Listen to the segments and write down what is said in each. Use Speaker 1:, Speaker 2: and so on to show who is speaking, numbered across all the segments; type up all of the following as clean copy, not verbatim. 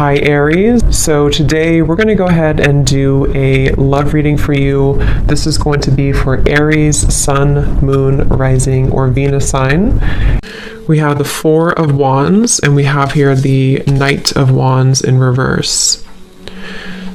Speaker 1: Hi Aries. So today we're going to go ahead and do a love reading for you. This is going to be for Aries, Sun, Moon, Rising, or Venus sign. We have the Four of Wands and we have here the Knight of Wands in reverse.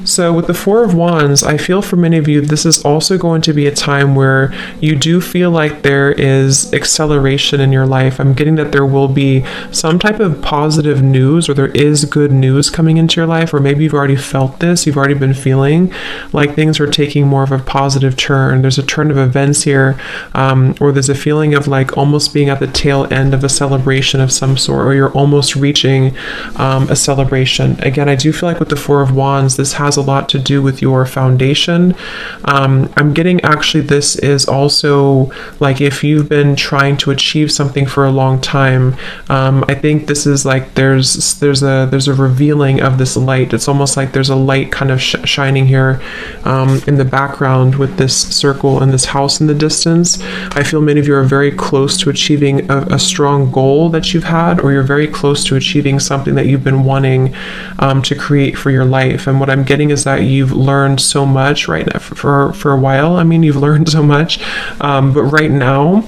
Speaker 1: So with the Four of Wands, I feel for many of you, this is also going to be a time where you do feel like there is acceleration in your life. I'm getting that there will be some type of positive news, or there is good news coming into your life, or maybe you've already felt this, you've already been feeling like things are taking more of a positive turn. There's a turn of events here, or there's a feeling of like almost being at the tail end of a celebration of some sort, or you're almost reaching a celebration. Again, I do feel like with the Four of Wands, this has a lot to do with your foundation. I'm getting actually this is also like if you've been trying to achieve something for a long time. I think this is like there's a revealing of this light. It's almost like there's a light kind of shining here in the background with this circle and this house in the distance. I feel many of you are very close to achieving a strong goal that you've had, or you're very close to achieving something that you've been wanting to create for your life. And what I'm getting is that you've learned so much right now for a while. I mean, you've learned so much, but right now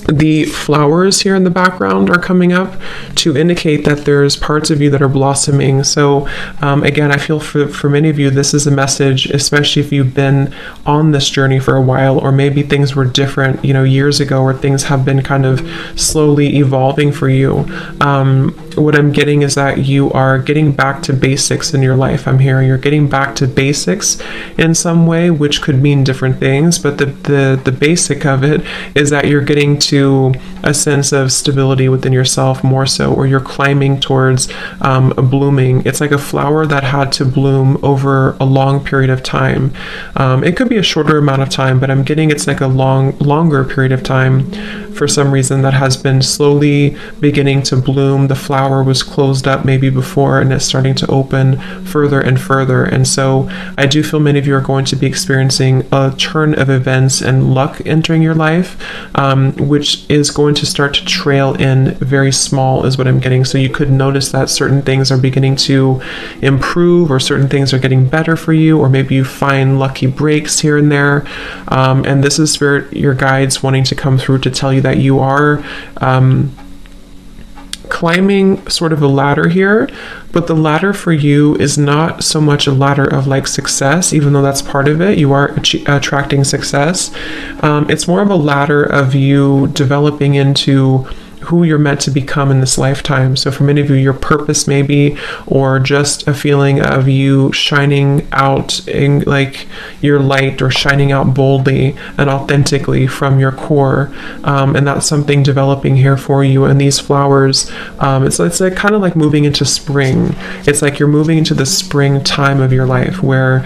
Speaker 1: the flowers here in the background are coming up to indicate that there's parts of you that are blossoming. So again, I feel for many of you, this is a message, especially if you've been on this journey for a while, or maybe things were different, years ago, or things have been kind of slowly evolving for you. What I'm getting is that you are getting back to basics in your life. I'm hearing you're getting back to basics in some way, which could mean different things, but the basic of it is that you're getting to a sense of stability within yourself more so, or you're climbing towards a blooming. It's like a flower that had to bloom over a long period of time. It could be a shorter amount of time, but I'm getting it's like a longer period of time for some reason that has been slowly beginning to bloom. The flower was closed up maybe before, and it's starting to open further and further. And so I do feel many of you are going to be experiencing a turn of events and luck entering your life, which is going to start to trail in very small is what I'm getting. So you could notice that certain things are beginning to improve, or certain things are getting better for you, or maybe you find lucky breaks here and there. And this is where your guides wanting to come through to tell you that you are climbing sort of a ladder here, but the ladder for you is not so much a ladder of like success, even though that's part of it. You are attracting success. It's more of a ladder of you developing into who you're meant to become in this lifetime. So for many of you, your purpose maybe, or just a feeling of you shining out in like your light, or shining out boldly and authentically from your core. And that's something developing here for you. And these flowers, it's like kind of like moving into spring. It's like you're moving into the spring time of your life where,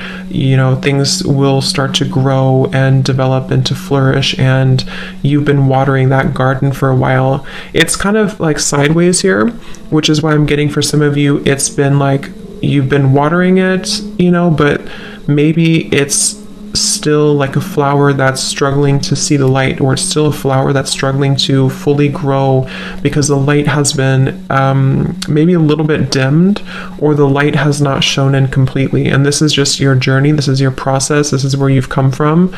Speaker 1: things will start to grow and develop and to flourish. And you've been watering that garden for a while. It's kind of like sideways here, which is why I'm getting for some of you, it's been like you've been watering it, but maybe it's still like a flower that's struggling to see the light, or it's still a flower that's struggling to fully grow because the light has been maybe a little bit dimmed, or the light has not shone in completely. And this is just your journey. This is your process. This is where you've come from.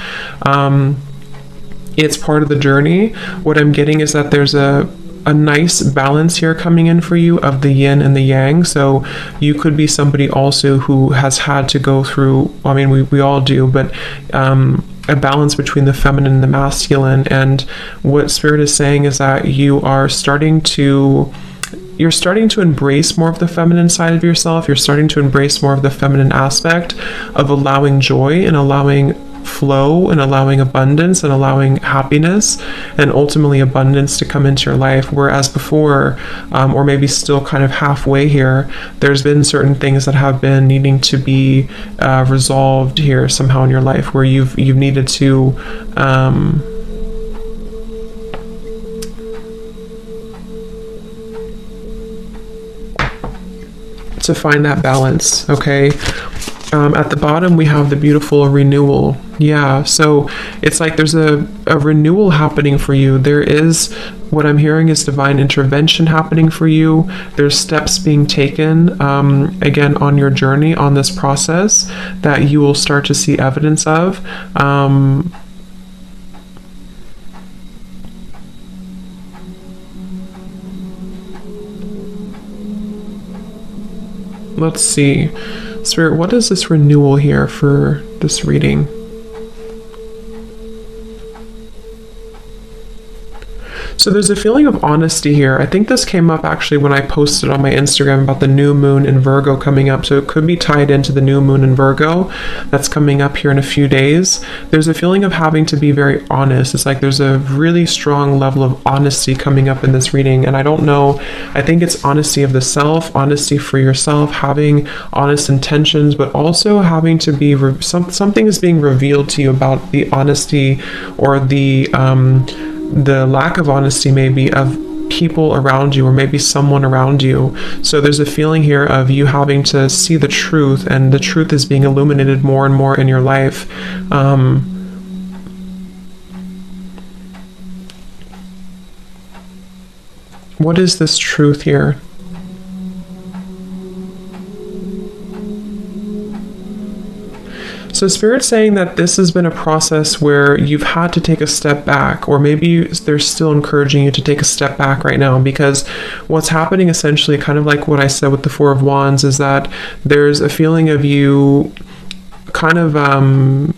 Speaker 1: It's part of the journey. What I'm getting is that there's a nice balance here coming in for you of the yin and the yang. So you could be somebody also who has had to go through, I mean, we all do, but a balance between the feminine and the masculine. And what Spirit is saying is that you're starting to embrace more of the feminine side of yourself. You're starting to embrace more of the feminine aspect of allowing joy and allowing flow and allowing abundance and allowing happiness and ultimately abundance to come into your life. Whereas before, or maybe still kind of halfway here, there's been certain things that have been needing to be resolved here somehow in your life, where you've needed to find that balance. Okay. At the bottom, we have the beautiful renewal. Yeah, so it's like there's a renewal happening for you. There is What I'm hearing is divine intervention happening for you. There's steps being taken, again, on your journey, on this process, that you will start to see evidence of. Let's see. Spirit, what is this renewal here for this reading? So there's a feeling of honesty here. I think this came up actually when I posted on my Instagram about the new moon in Virgo coming up. So it could be tied into the new moon in Virgo that's coming up here in a few days. There's a feeling of having to be very honest. It's like there's a really strong level of honesty coming up in this reading. And I don't know, I think it's honesty of the self, honesty for yourself, having honest intentions, but also having to be, something is being revealed to you about the honesty or the lack of honesty maybe of people around you, or maybe someone around you. So there's a feeling here of you having to see the truth, and the truth is being illuminated more and more in your life. What is this truth here? So Spirit's saying that this has been a process where you've had to take a step back, or maybe they're still encouraging you to take a step back right now, because what's happening essentially, kind of like what I said with the Four of Wands, is that there's a feeling of you kind of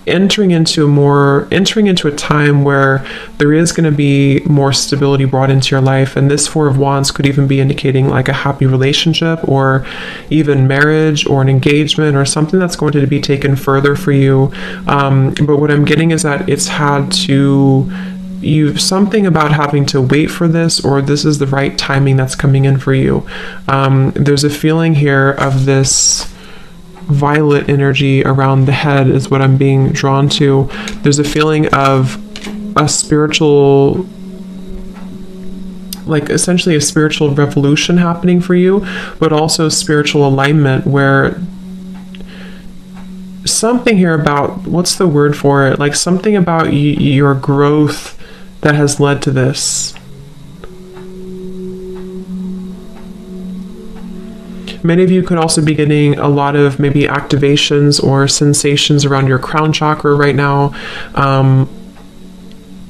Speaker 1: entering into a time where there is going to be more stability brought into your life. And this Four of Wands could even be indicating like a happy relationship, or even marriage, or an engagement, or something that's going to be taken further for you. But what I'm getting is that it's had to, something about having to wait for this, or this is the right timing that's coming in for you. There's a feeling here of this violet energy around the head is what I'm being drawn to. There's a feeling of a spiritual, like essentially a spiritual revolution happening for you, but also spiritual alignment, where something here about, what's the word for it? Like something about your growth that has led to this. Many of you could also be getting a lot of maybe activations or sensations around your crown chakra right now.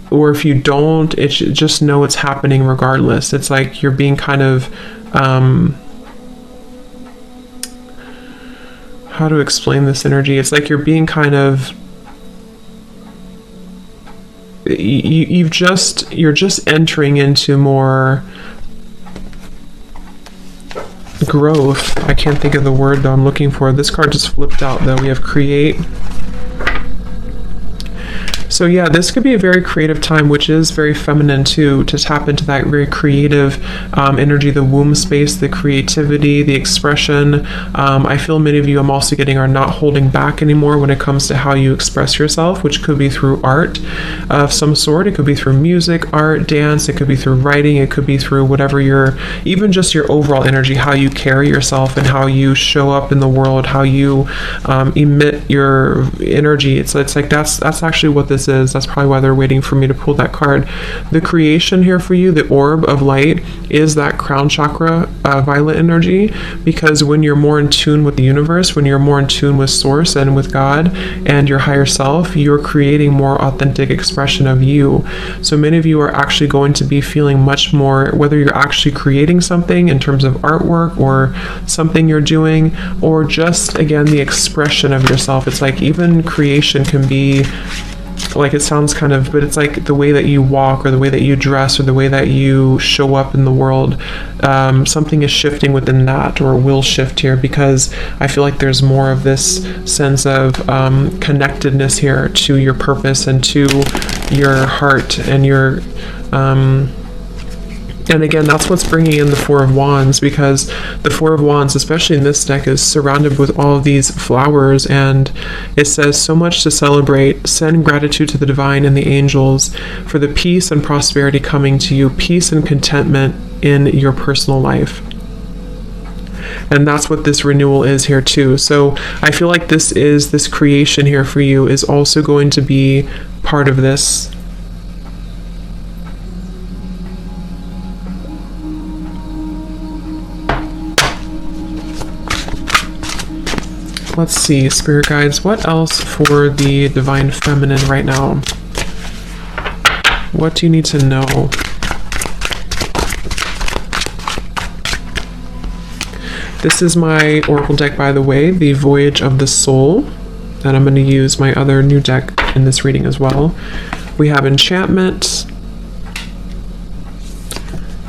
Speaker 1: Or if you don't, just know it's happening regardless. It's like you're being kind of, how to explain this energy? It's like you're being kind of, you're just entering into more growth. I can't think of the word though I'm looking for. This card just flipped out though. We have create. So yeah, this could be a very creative time, which is very feminine too, to tap into that very creative energy, the womb space, the creativity, the expression. I feel many of you, I'm also getting, are not holding back anymore when it comes to how you express yourself, which could be through art of some sort. It could be through music, art, dance. It could be through writing. It could be through whatever even just your overall energy, how you carry yourself and how you show up in the world, how you emit your energy. It's like that's actually what this is. That's probably why they're waiting for me to pull that card. The creation here for you, the orb of light, is that crown chakra violet energy, because when you're more in tune with the universe, when you're more in tune with source and with God and your higher self, you're creating more authentic expression of you. So many of you are actually going to be feeling much more, whether you're actually creating something in terms of artwork or something you're doing, or just again the expression of yourself. It's like even creation can be like, it sounds kind of, but it's like the way that you walk, or the way that you dress, or the way that you show up in the world. Something is shifting within that, or will shift here, because I feel like there's more of this sense of connectedness here to your purpose and to your heart and your and again, that's what's bringing in the Four of Wands, because the Four of Wands, especially in this deck, is surrounded with all of these flowers, and it says so much to celebrate. Send gratitude to the divine and the angels for the peace and prosperity coming to you, peace and contentment in your personal life. And that's what this renewal is here too. So I feel like this creation here for you is also going to be part of this. Let's see, Spirit Guides, what else for the Divine Feminine right now? What do you need to know? This is my Oracle deck, by the way, the Voyage of the Soul. And I'm going to use my other new deck in this reading as well. We have Enchantment.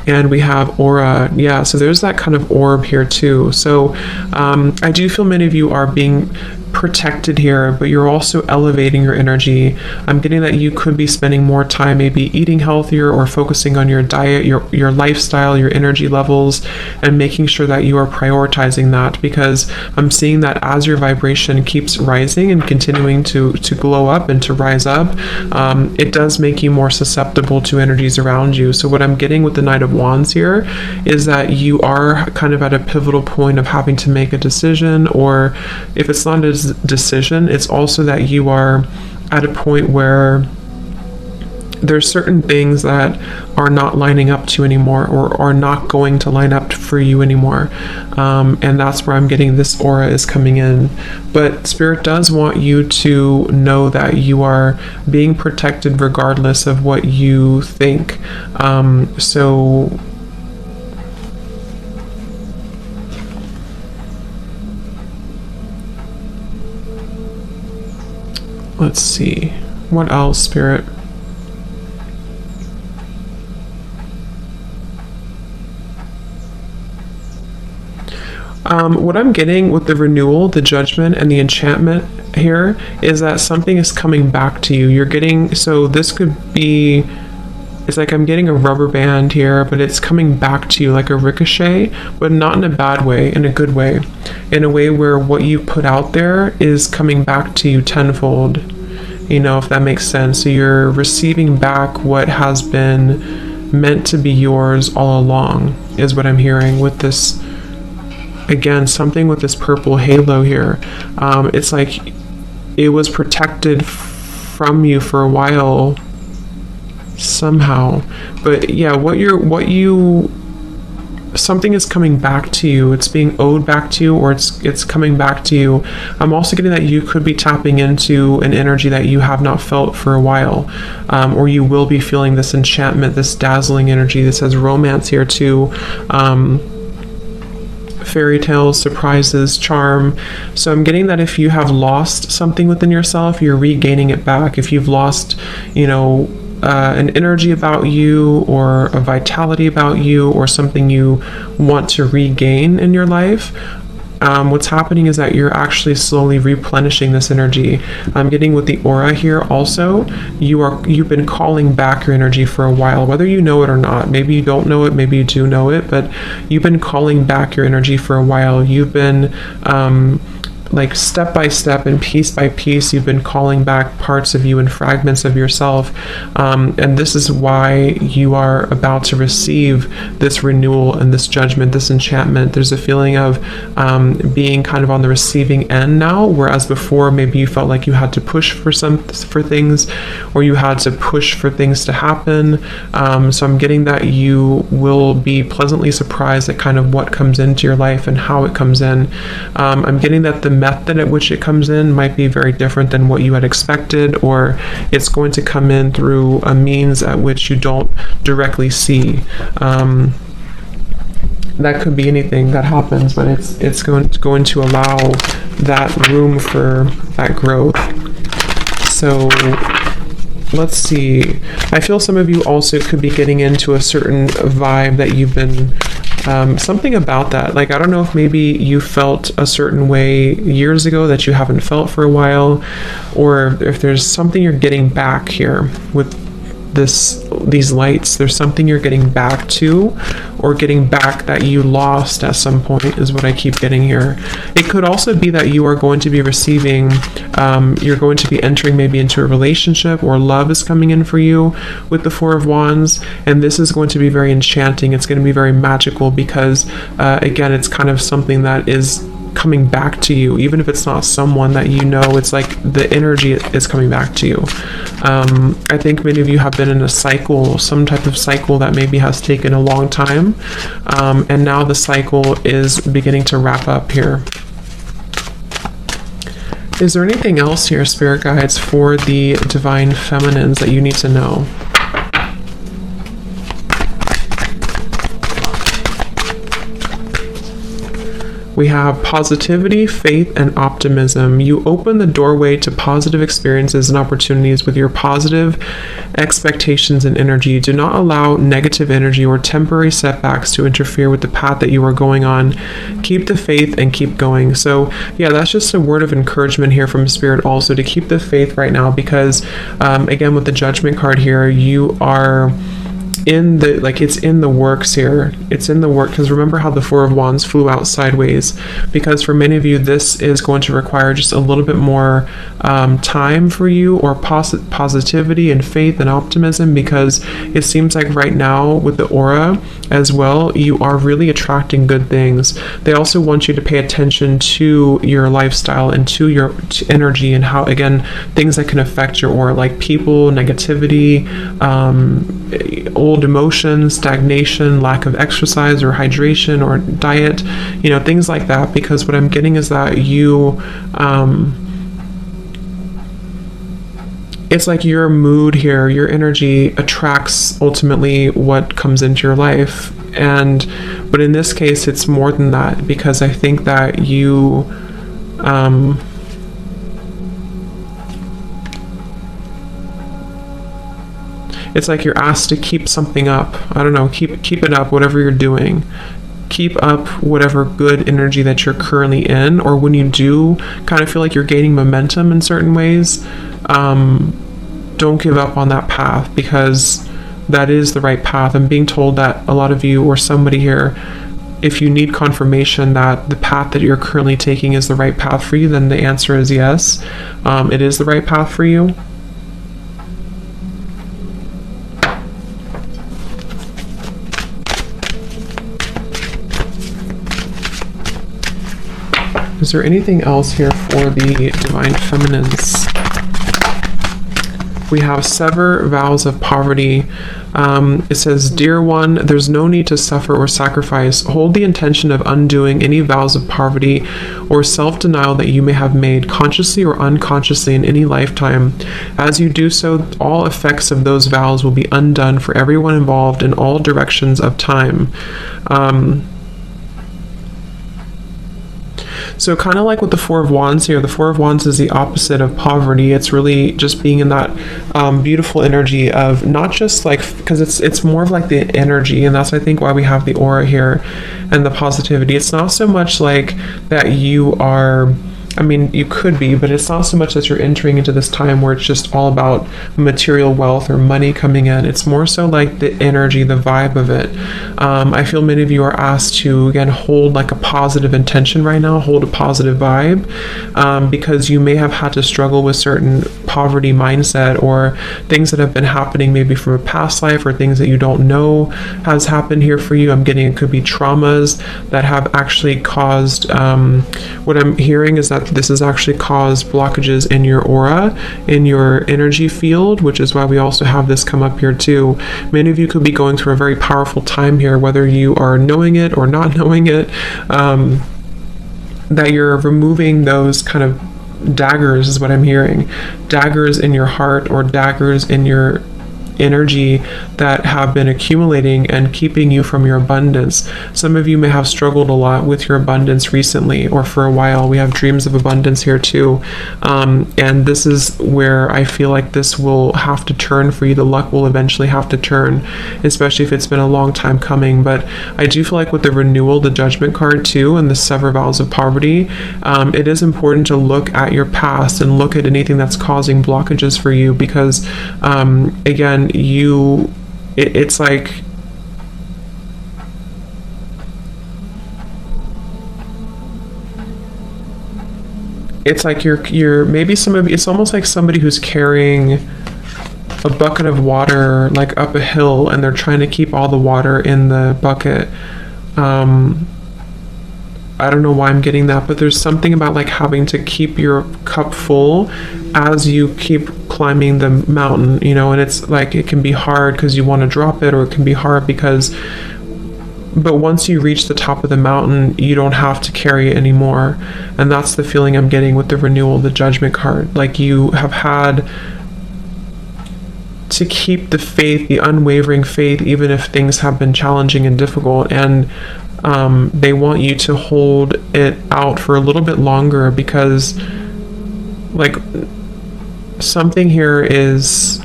Speaker 1: And we have Aura. Yeah, so there's that kind of orb here too. So I do feel many of you are being protected here, but you're also elevating your energy. I'm getting that you could be spending more time maybe eating healthier or focusing on your diet, your lifestyle, your energy levels, and making sure that you are prioritizing that, because I'm seeing that as your vibration keeps rising and continuing to glow up and to rise up, it does make you more susceptible to energies around you. So what I'm getting with the Knight of Wands here is that you are kind of at a pivotal point of having to make a decision, or if it's not a decision, it's also that you are at a point where there's certain things that are not lining up to you anymore, or are not going to line up for you anymore, and that's where I'm getting this aura is coming in. But Spirit does want you to know that you are being protected regardless of what you think. So let's see, what else, Spirit? What I'm getting with the renewal, the judgment, and the enchantment here is that something is coming back to you. You're getting, so this could be, it's like I'm getting a rubber band here, but it's coming back to you like a ricochet, but not in a bad way, in a good way. In a way where what you put out there is coming back to you tenfold, you know, if that makes sense. So you're receiving back what has been meant to be yours all along, is what I'm hearing with this. Again, something with this purple halo here. It's like it was protected from you for a while somehow, but yeah, something is coming back to you. It's being owed back to you, or it's coming back to you. I'm also getting that you could be tapping into an energy that you have not felt for a while, or you will be feeling this enchantment, this dazzling energy. This has romance here too. Fairy tales, surprises, charm. So I'm getting that if you have lost something within yourself, you're regaining it back. If you've lost, you know, an energy about you, or a vitality about you, or something you want to regain in your life, what's happening is that you're actually slowly replenishing this energy. I'm getting with the aura here also, you've been calling back your energy for a while, whether you know it or not. Maybe you don't know it, maybe you do know it, but you've been calling back your energy for a while. You've been like step by step and piece by piece, you've been calling back parts of you and fragments of yourself, and this is why you are about to receive this renewal and this judgment, this enchantment. There's a feeling of being kind of on the receiving end now, whereas before maybe you felt like you had to push for things, or you had to push for things to happen. So I'm getting that you will be pleasantly surprised at kind of what comes into your life and how it comes in. I'm getting that the method at which it comes in might be very different than what you had expected, or it's going to come in through a means at which you don't directly see. That could be anything that happens, but it's going to allow that room for that growth. So let's see. I feel some of you also could be getting into a certain vibe that you've been something about that. Like, I don't know if maybe you felt a certain way years ago that you haven't felt for a while, or if there's something you're getting back here with these lights. There's something you're getting back to, or getting back that you lost at some point, is what I keep getting here. It could also be that you are going to be receiving, you're going to be entering maybe into a relationship, or love is coming in for you with the Four of Wands, and this is going to be very enchanting. It's going to be very magical, because again, it's kind of something that is coming back to you. Even if it's not someone that you know, it's like the energy is coming back to you. I think many of you have been in a cycle, some type of cycle that maybe has taken a long time, and now the cycle is beginning to wrap up here. Is there anything else here, Spirit Guides, for the Divine Feminines that you need to know? We have positivity, faith, and optimism. You open the doorway to positive experiences and opportunities with your positive expectations and energy. Do not allow negative energy or temporary setbacks to interfere with the path that you are going on. Keep the faith and keep going. So yeah, that's just a word of encouragement here from Spirit also to keep the faith right now, because again, with the Judgment card here, you are in the, like, it's in the works here. It's in the work, because remember how the Four of Wands flew out sideways, because for many of you this is going to require just a little bit more time for you, or positivity and faith and optimism, because it seems like right now with the aura as well, you are really attracting good things. They also want you to pay attention to your lifestyle and to your energy, and how, again, things that can affect your aura, like people, negativity, old emotions, stagnation, lack of exercise or hydration or diet, you know, things like that. Because what I'm getting is that you it's like your mood here, your energy attracts ultimately what comes into your life. And but in this case it's more than that, because I think that you it's like you're asked to keep something up. I don't know, keep it up, whatever you're doing. Keep up whatever good energy that you're currently in, or when you do kind of feel like you're gaining momentum in certain ways, don't give up on that path, because that is the right path. I'm being told that a lot of you, or somebody here, if you need confirmation that the path that you're currently taking is the right path for you, then the answer is yes. It is the right path for you. Is there anything else here for the Divine Feminines? We have sever vows of poverty. It says, dear one, there's no need to suffer or sacrifice. Hold the intention of undoing any vows of poverty or self-denial that you may have made, consciously or unconsciously, in any lifetime. As you do so, all effects of those vows will be undone for everyone involved in all directions of time. So kind of like with the Four of Wands here, the Four of Wands is the opposite of poverty. It's really just being in that beautiful energy of not just like, because it's more of like the energy, and that's I think why we have the aura here and the positivity. It's not so much like that you are, I mean, you could be, but it's not so much that you're entering into this time where it's just all about material wealth or money coming in. It's more so like the energy, the vibe of it. I feel many of you are asked to, again, hold like a positive intention right now, hold a positive vibe, because you may have had to struggle with certain poverty mindset or things that have been happening maybe from a past life, or things that you don't know has happened here for you. I'm getting it could be traumas that have actually caused, what I'm hearing is that this has actually caused blockages in your aura, in your energy field, which is why we also have this come up here too. Many of you could be going through a very powerful time here, whether you are knowing it or not knowing it, that you're removing those kind of daggers, is what I'm hearing. Daggers in your heart, or daggers in your energy that have been accumulating and keeping you from your abundance. Some of you may have struggled a lot with your abundance recently, or for a while. We have dreams of abundance here too, and this is where I feel like this will have to turn for you. The luck will eventually have to turn, especially if it's been a long time coming. But I do feel like with the renewal, the Judgment card too, and the sever vows of poverty, it is important to look at your past and look at anything that's causing blockages for you, because again, it's like you're maybe it's almost like somebody who's carrying a bucket of water like up a hill, and they're trying to keep all the water in the bucket. I don't know why I'm getting that, but there's something about like having to keep your cup full as you keep climbing the mountain, you know, and it's like it can be hard because you want to drop it, or it can be hard because but once you reach the top of the mountain, you don't have to carry it anymore. And that's the feeling I'm getting with the renewal, the Judgment card. Like you have had to keep the faith, the unwavering faith, even if things have been challenging and difficult. And they want you to hold it out for a little bit longer, because like something here is,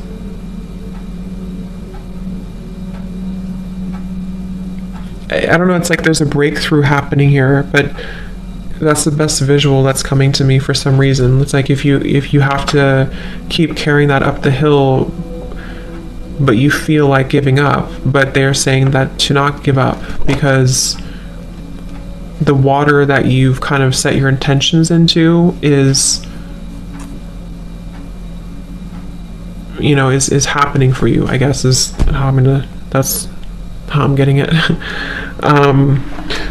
Speaker 1: I don't know, it's like there's a breakthrough happening here, but that's the best visual that's coming to me for some reason. It's like if you have to keep carrying that up the hill, but you feel like giving up, but they're saying that to not give up, because the water that you've kind of set your intentions into is, you know, is happening for you, I guess, is how that's how I'm getting it.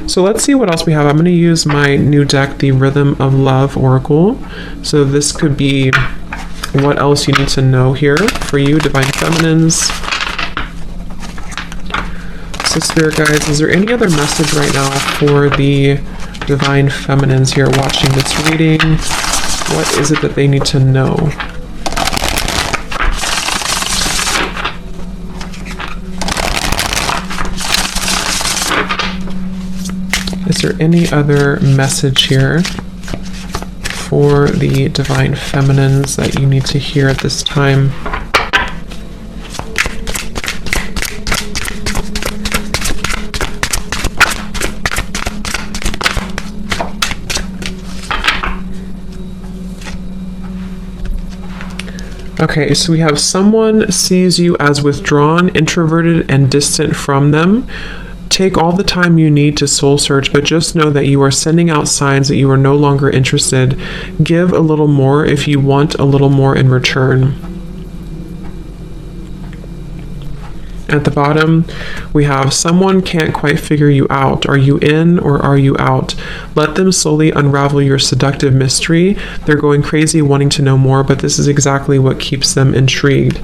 Speaker 1: So let's see what else we have. I'm going to use my new deck, the Rhythm of Love Oracle. So this could be what else you need to know here for you, Divine Feminines. So Spirit Guides, is there any other message right now for the Divine Feminines here watching this reading? What is it that they need to know? Is there any other message here for the Divine Feminines that you need to hear at this time? Okay, so we have someone sees you as withdrawn, introverted, and distant from them. Take all the time you need to soul search, but just know that you are sending out signs that you are no longer interested. Give a little more if you want a little more in return. At the bottom, we have someone can't quite figure you out. Are you in or are you out? Let them slowly unravel your seductive mystery. They're going crazy wanting to know more, but this is exactly what keeps them intrigued.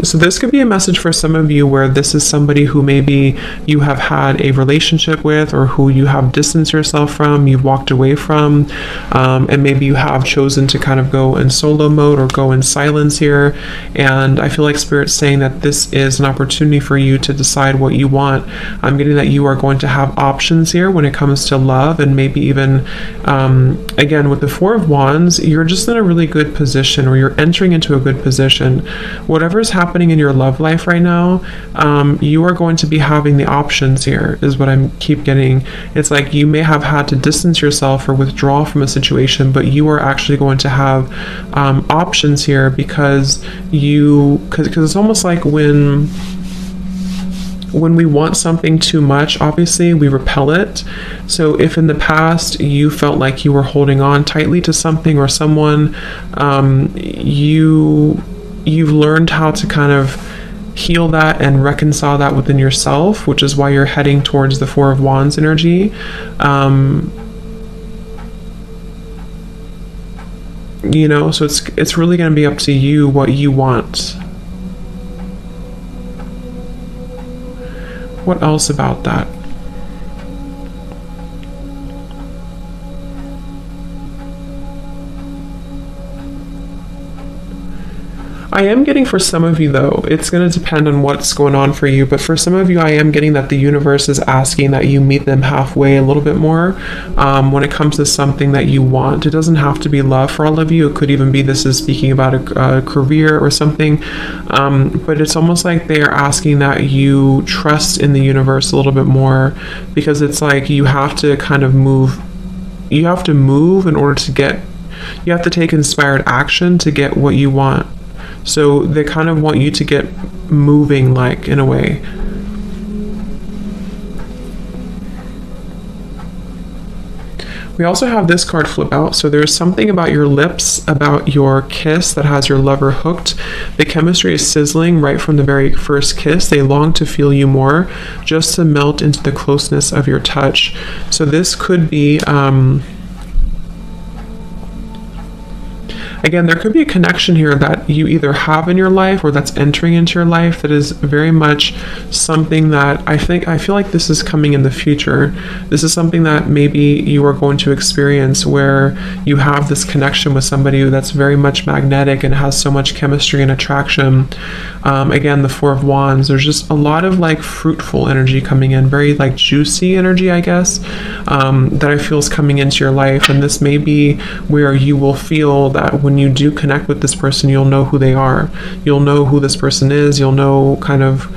Speaker 1: So this could be a message for some of you where this is somebody who maybe you have had a relationship with, or who you have distanced yourself from, you've walked away from, and maybe you have chosen to kind of go in solo mode or go in silence here. And I feel like Spirit's saying that this is an opportunity for you to decide what you want. I'm getting that you are going to have options here when it comes to love, and maybe even again with the Four of Wands, you're just in a really good position, or you're entering into a good position. Whatever is happening in your love life right now, you are going to be having the options here, is what I keep getting. It's like you may have had to distance yourself or withdraw from a situation, but you are actually going to have options here, because it's almost like when we want something too much, obviously we repel it. So if in the past you felt like you were holding on tightly to something or someone, you've learned how to kind of heal that and reconcile that within yourself, which is why you're heading towards the Four of Wands energy. You know, so it's really going to be up to you what you want. What else about that? I am getting, for some of you though, it's going to depend on what's going on for you, but for some of you, I am getting that the universe is asking that you meet them halfway a little bit more when it comes to something that you want. It doesn't have to be love for all of you. It could even be, this is speaking about a career or something, but it's almost like they are asking that you trust in the universe a little bit more, because it's like you have to kind of move. You have to move in order to get, you have to take inspired action to get what you want. So they kind of want you to get moving, like, in a way. We also have this card flip out. So there's something about your lips, about your kiss, that has your lover hooked. The chemistry is sizzling right from the very first kiss. They long to feel you more, just to melt into the closeness of your touch. So this could be again, there could be a connection here that you either have in your life or that's entering into your life that is very much something that I feel like this is coming in the future. This is something that maybe you are going to experience, where you have this connection with somebody that's very much magnetic and has so much chemistry and attraction. Again, the Four of Wands, there's just a lot of like fruitful energy coming in, very like juicy energy, I guess, that I feel is coming into your life. And this may be where you will feel that when you do connect with this person, you'll know who they are. You'll know who this person is. You'll know kind of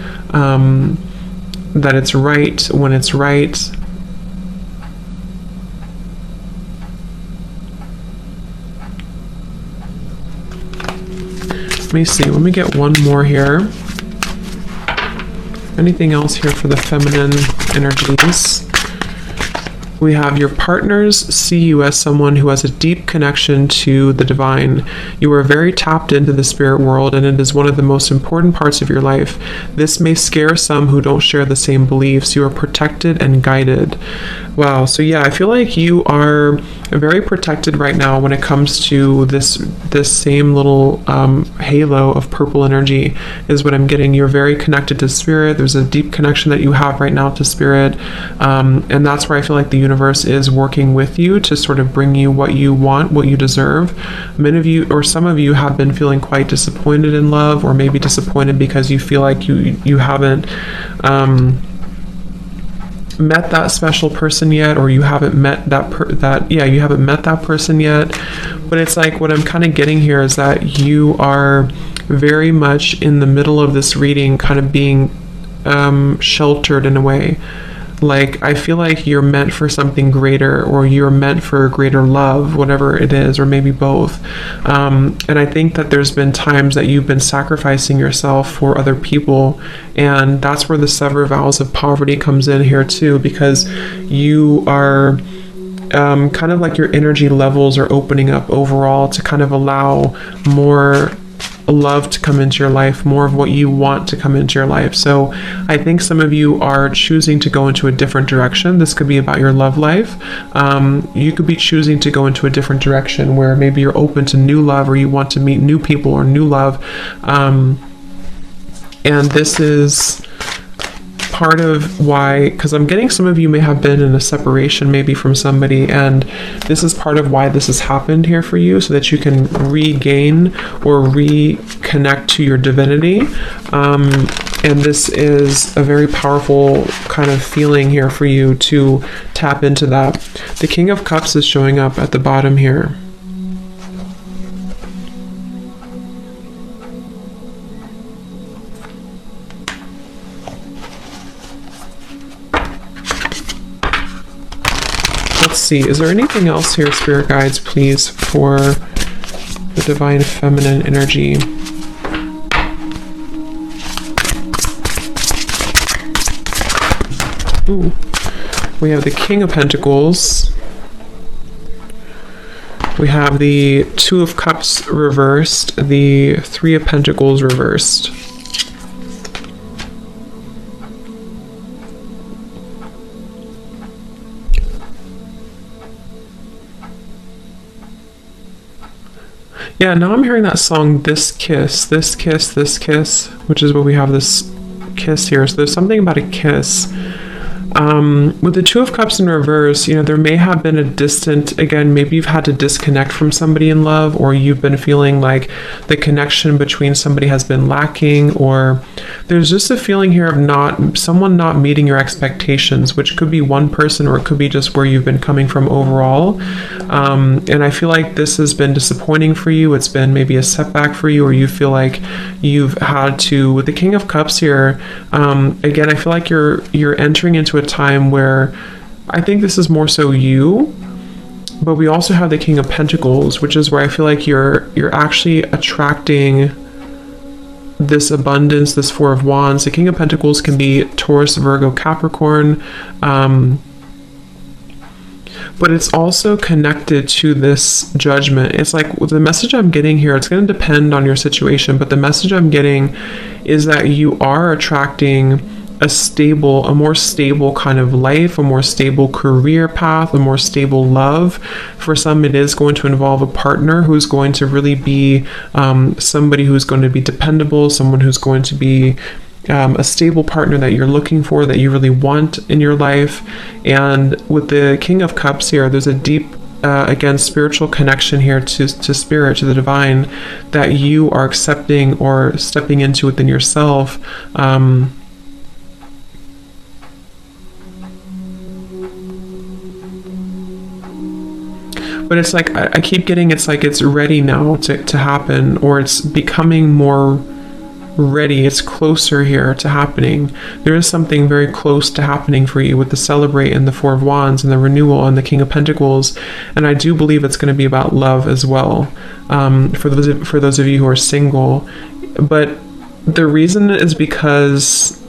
Speaker 1: that it's right when it's right. Let me see. Let me get one more here. Anything else here for the feminine energies? We have your partners see you as someone who has a deep connection to the divine. You are very tapped into the spirit world, and it is one of the most important parts of your life. This may scare some who don't share the same beliefs. You are protected and guided. Wow. So yeah, I feel like you are very protected right now when it comes to this same little halo of purple energy is what I'm getting. You're very connected to spirit. There's a deep connection that you have right now to spirit, and that's where I feel like the universe is working with you to sort of bring you what you want, what you deserve. Many of you, or some of you, have been feeling quite disappointed in love, or maybe disappointed because you feel like you haven't met that special person yet, or you haven't met you haven't met that person yet. But it's like, what I'm kind of getting here is that you are very much in the middle of this reading, kind of being sheltered in a way. Like, I feel like you're meant for something greater, or you're meant for greater love, whatever it is, or maybe both. And I think that there's been times that you've been sacrificing yourself for other people, and that's where the sever vows of poverty comes in here too, because you are kind of like your energy levels are opening up overall to kind of allow more love to come into your life, more of what you want to come into your life. So I think some of you are choosing to go into a different direction. This could be about your love life. You could be choosing to go into a different direction where maybe you're open to new love, or you want to meet new people or new love. And this is part of why, because I'm getting some of you may have been in a separation maybe from somebody, and this is part of why this has happened here for you, so that you can regain or reconnect to your divinity. And this is a very powerful kind of feeling here for you to tap into that. The King of Cups is showing up at the bottom here. Let's see, is there anything else here, Spirit Guides, please, for the Divine Feminine energy? Ooh. We have the King of Pentacles. We have the Two of Cups reversed, the Three of Pentacles reversed. Yeah, now I'm hearing that song, This Kiss, This Kiss, This Kiss, which is what we have, this kiss here. So there's something about a kiss. With the Two of Cups in reverse, you know, there may have been a distant, again, maybe you've had to disconnect from somebody in love, or you've been feeling like the connection between somebody has been lacking, or there's just a feeling here of someone not meeting your expectations, which could be one person, or it could be just where you've been coming from overall. And I feel like this has been disappointing for you. It's been maybe a setback for you, or you feel like you've had to, with the King of Cups here, again, I feel like you're entering into a time where I think this is more so you, but we also have the King of Pentacles, which is where I feel like you're actually attracting this abundance, this Four of Wands. The King of Pentacles can be Taurus, Virgo, Capricorn, but it's also connected to this Judgment. It's like the message I'm getting here, it's going to depend on your situation, but the message I'm getting is that you are attracting a more stable kind of life, a more stable career path, a more stable love. For some, it is going to involve a partner who's going to really be somebody who's going to be dependable, someone who's going to be a stable partner that you're looking for, that you really want in your life. And with the King of Cups here, there's a deep again, spiritual connection here to spirit, to the divine, that you are accepting or stepping into within yourself. But it's like, I keep getting, it's like it's ready now to happen, or it's becoming more ready. It's closer here to happening. There is something very close to happening for you with the Celebrate and the Four of Wands and the Renewal and the King of Pentacles. And I do believe it's going to be about love as well, for those of you who are single. But the reason is because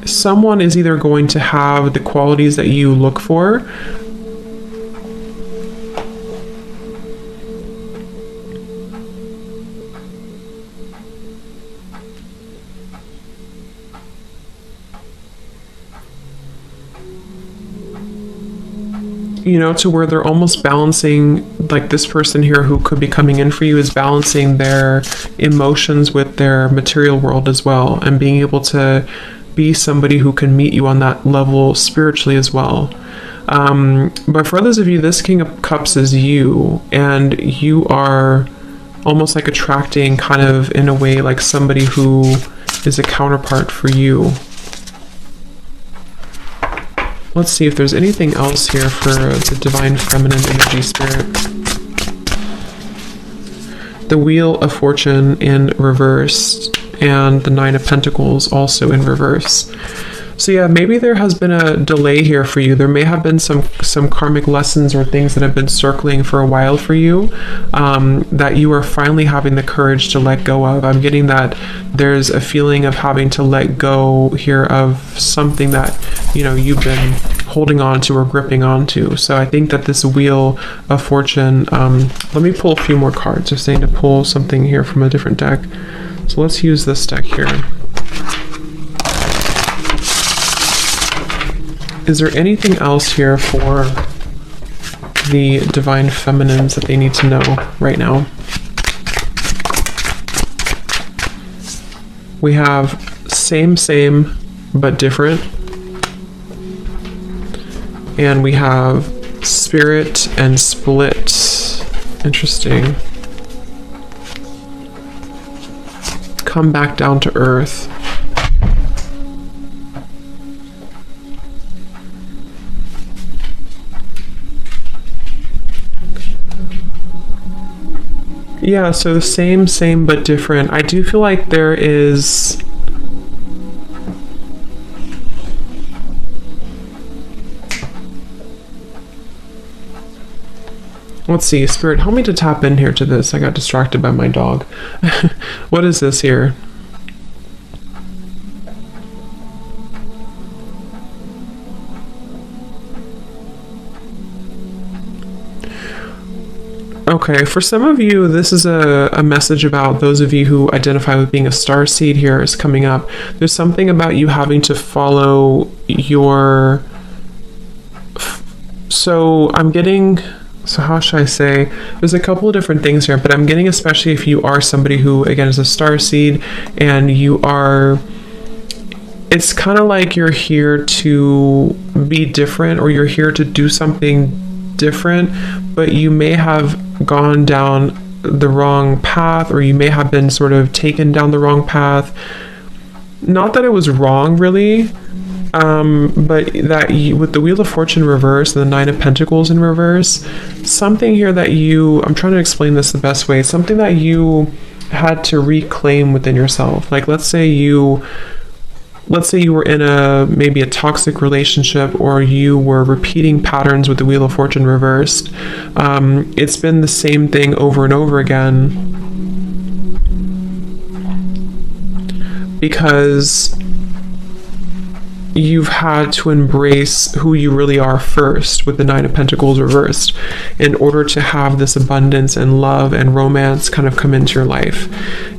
Speaker 1: someone is either going to have the qualities that you look for, to where they're almost balancing, like this person here who could be coming in for you is balancing their emotions with their material world as well, and being able to be somebody who can meet you on that level spiritually as well. But for others of you, this King of Cups is you, and you are almost like attracting, kind of in a way, like somebody who is a counterpart for you. Let's see if there's anything else here for the Divine Feminine Energy Spirit. The Wheel of Fortune in reverse, and the Nine of Pentacles also in reverse. So yeah, maybe there has been a delay here for you. There may have been some karmic lessons or things that have been circling for a while for you, that you are finally having the courage to let go of. I'm getting that there's a feeling of having to let go here of something that, you've been holding on to or gripping onto. So I think that this Wheel of Fortune, let me pull a few more cards. They're saying to pull something here from a different deck. So let's use this deck here. Is there anything else here for the Divine Feminines that they need to know right now? We have same, but different. And we have Spirit and Split. Interesting. Come back down to earth. Yeah, so same but different. I do feel like there is... Let's see, Spirit, help me to tap in here to this. I got distracted by my dog. What is this here? Okay, for some of you, this is a message about those of you who identify with being a starseed here is coming up. There's something about you having to follow your... So I'm getting... So how should I say? There's a couple of different things here, but I'm getting, especially if you are somebody who, again, is a starseed, and you are... It's kind of like you're here to be different, or you're here to do something different, but you may have gone down the wrong path, or you may have been sort of taken down the wrong path. Not that it was wrong, really, but that with the Wheel of Fortune reverse and the Nine of Pentacles in reverse, something here that you... I'm trying to explain this the best way. Something that you had to reclaim within yourself. Like, let's say you were in maybe a toxic relationship, or you were repeating patterns with the Wheel of Fortune reversed. It's been the same thing over and over again, because you've had to embrace who you really are first with the Nine of Pentacles reversed in order to have this abundance and love and romance kind of come into your life.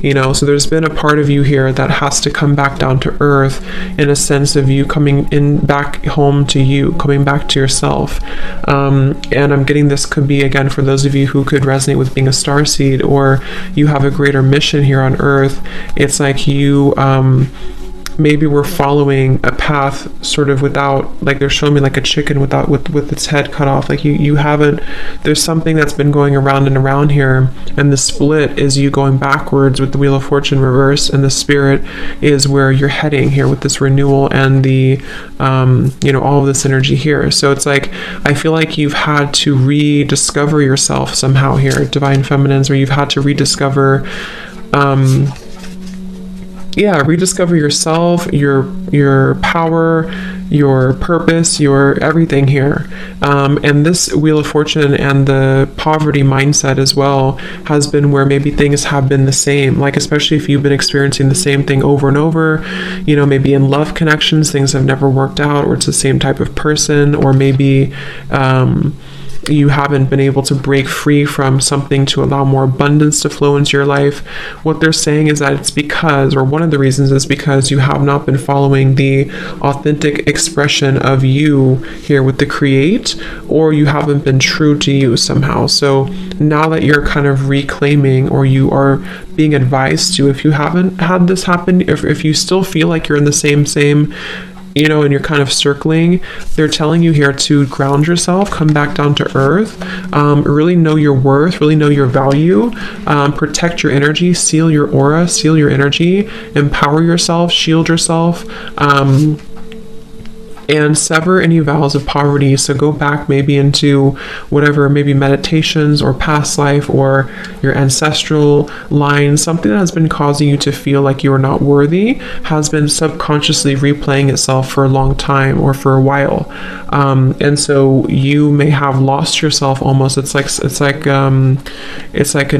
Speaker 1: You know, so there's been a part of you here that has to come back down to earth in a sense of you coming in back home to you, coming back to yourself. And I'm getting this could be, again, for those of you who could resonate with being a starseed, or you have a greater mission here on earth. It's like you maybe we're following a path sort of without, like they're showing me like a chicken without with its head cut off. Like you haven't, there's something that's been going around and around here, and the split is you going backwards with the Wheel of Fortune reversed, and the Spirit is where you're heading here with this renewal and the you know, all of this energy here. So it's like I feel like you've had to rediscover yourself somehow here, Divine Feminines, or you've had to rediscover rediscover yourself, your power, your purpose, your everything here. And this Wheel of Fortune and the poverty mindset as well has been where maybe things have been the same, like especially if you've been experiencing the same thing over and over, you know, maybe in love connections things have never worked out, or it's the same type of person, or maybe you haven't been able to break free from something to allow more abundance to flow into your life. What they're saying is that it's because, or one of the reasons is because you have not been following the authentic expression of you here with the create, or you haven't been true to you somehow. So now that you're kind of reclaiming, or you are being advised to, if you haven't had this happen, if you still feel like you're in the same you know, and you're kind of circling, they're telling you here to ground yourself, come back down to earth, really know your worth, really know your value, protect your energy, seal your aura, seal your energy, empower yourself, shield yourself, and sever any vows of poverty. So go back maybe into whatever, maybe meditations or past life or your ancestral line, something that has been causing you to feel like you are not worthy, has been subconsciously replaying itself for a long time or for a while. And so you may have lost yourself almost. It's like an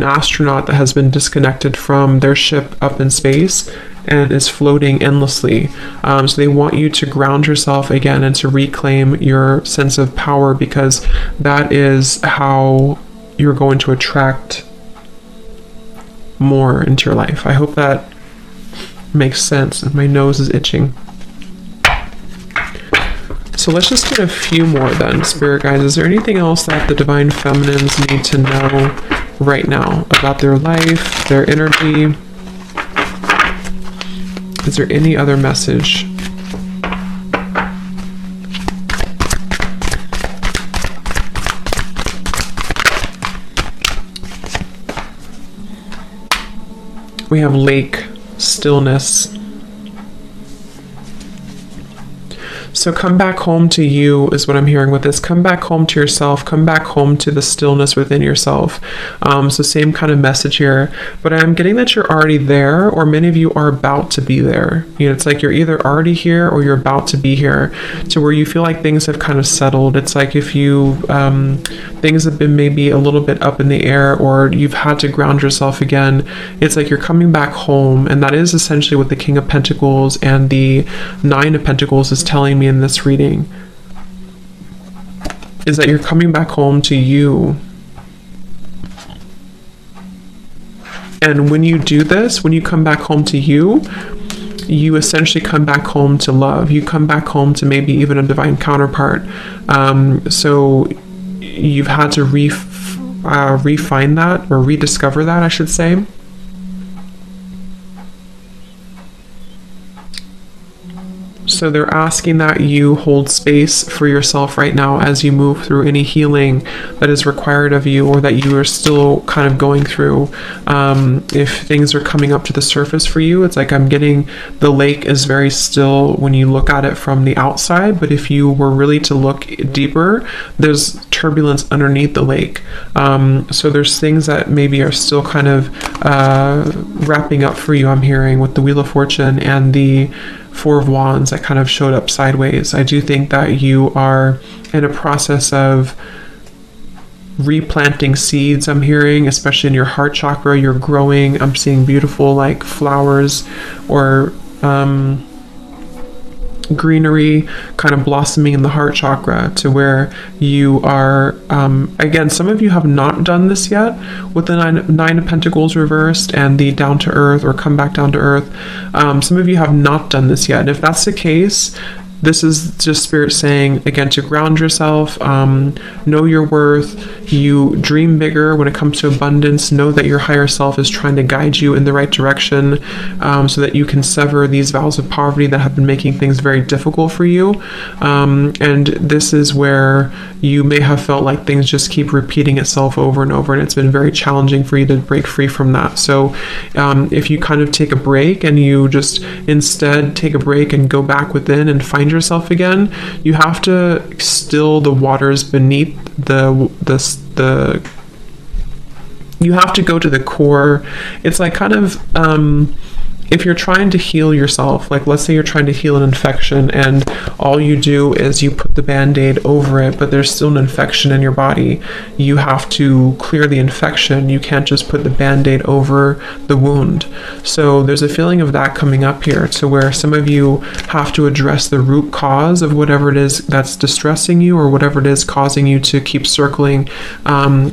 Speaker 1: astronaut that has been disconnected from their ship up in space and is floating endlessly. So they want you to ground yourself again and to reclaim your sense of power, because that is how you're going to attract more into your life. I hope that makes sense. My nose is itching. So let's just get a few more then, Spirit guides. Is there anything else that the Divine Feminines need to know right now about their life, their energy? Is there any other message? We have lake, stillness. So come back home to you is what I'm hearing with this. Come back home to yourself. Come back home to the stillness within yourself. So same kind of message here. But I'm getting that you're already there, or many of you are about to be there. You know, it's like you're either already here or you're about to be here, to where you feel like things have kind of settled. It's like if you things have been maybe a little bit up in the air, or you've had to ground yourself again. It's like you're coming back home, and that is essentially what the King of Pentacles and the Nine of Pentacles is telling me in this reading, is that you're coming back home to you. And when you do this, when you come back home to you, you essentially come back home to love. You come back home to maybe even a divine counterpart. So you've had to refine that, or rediscover that, I should say. So they're asking that you hold space for yourself right now as you move through any healing that is required of you, or that you are still kind of going through. If things are coming up to the surface for you, it's like I'm getting the lake is very still when you look at it from the outside, but if you were really to look deeper, there's turbulence underneath the lake. So there's things that maybe are still kind of wrapping up for you, I'm hearing, with the Wheel of Fortune and the Four of Wands that kind of showed up sideways. I do think that you are in a process of replanting seeds, I'm hearing, especially in your heart chakra. You're growing. I'm seeing beautiful like flowers, or greenery kind of blossoming in the heart chakra, to where you are, again, some of you have not done this yet with the nine of Pentacles reversed and the down to earth or come back down to earth. Some of you have not done this yet. And if that's the case, this is just Spirit saying, again, to ground yourself, know your worth. You dream bigger when it comes to abundance. Know that your higher self is trying to guide you in the right direction, so that you can sever these vows of poverty that have been making things very difficult for you. And this is where you may have felt like things just keep repeating itself over and over, and it's been very challenging for you to break free from that. So if you kind of take a break and you just instead take a break and go back within and find yourself again, you have to still the waters beneath you have to go to the core. It's like kind of if you're trying to heal yourself, like let's say you're trying to heal an infection and all you do is you put the band-aid over it, but there's still an infection in your body. You have to clear the infection. You can't just put the band-aid over the wound. So there's a feeling of that coming up here, to where some of you have to address the root cause of whatever it is that's distressing you, or whatever it is causing you to keep circling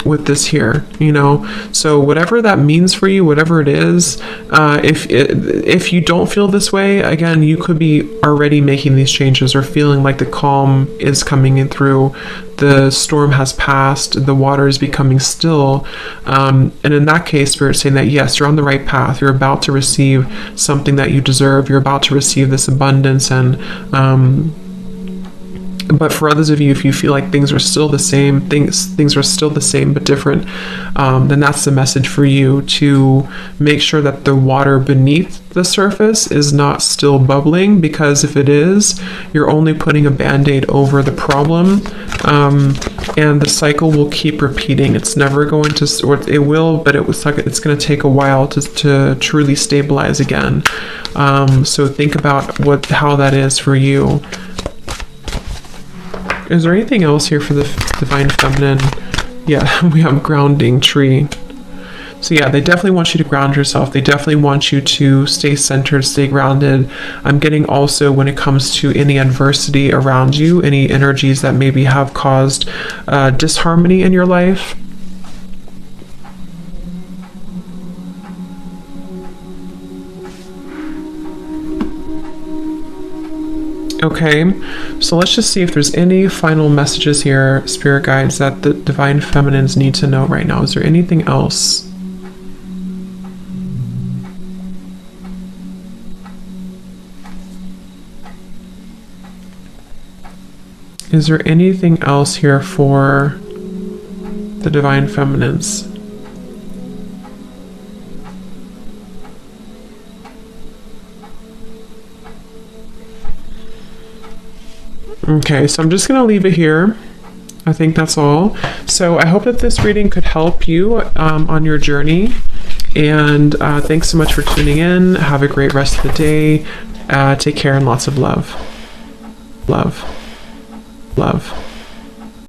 Speaker 1: with this here, you know. So whatever that means for you, whatever it is, if you don't feel this way, again, you could be already making these changes or feeling like the calm is coming in through, the storm has passed, the water is becoming still. And in that case, Spirit's saying that yes, you're on the right path. You're about to receive something that you deserve. You're about to receive this abundance. And but for others of you, if you feel like things are still the same, things are still the same but different, then that's the message for you, to make sure that the water beneath the surface is not still bubbling, because if it is, you're only putting a band-aid over the problem, and the cycle will keep repeating. It's never going to, or it will, but it's going to take a while to truly stabilize again. So think about how that is for you. Is there anything else here for the Divine Feminine? Yeah, we have grounding tree. So yeah, they definitely want you to ground yourself. They definitely want you to stay centered, stay grounded. I'm getting also, when it comes to any adversity around you, any energies that maybe have caused disharmony in your life. Okay, so let's just see if there's any final messages here, Spirit guides, that the Divine Feminines need to know right now. Is there anything else? Is there anything else here for the Divine Feminines? Okay, so I'm just going to leave it here. I think that's all. So I hope that this reading could help you on your journey. And thanks so much for tuning in. Have a great rest of the day. Take care and lots of love. Love. Love.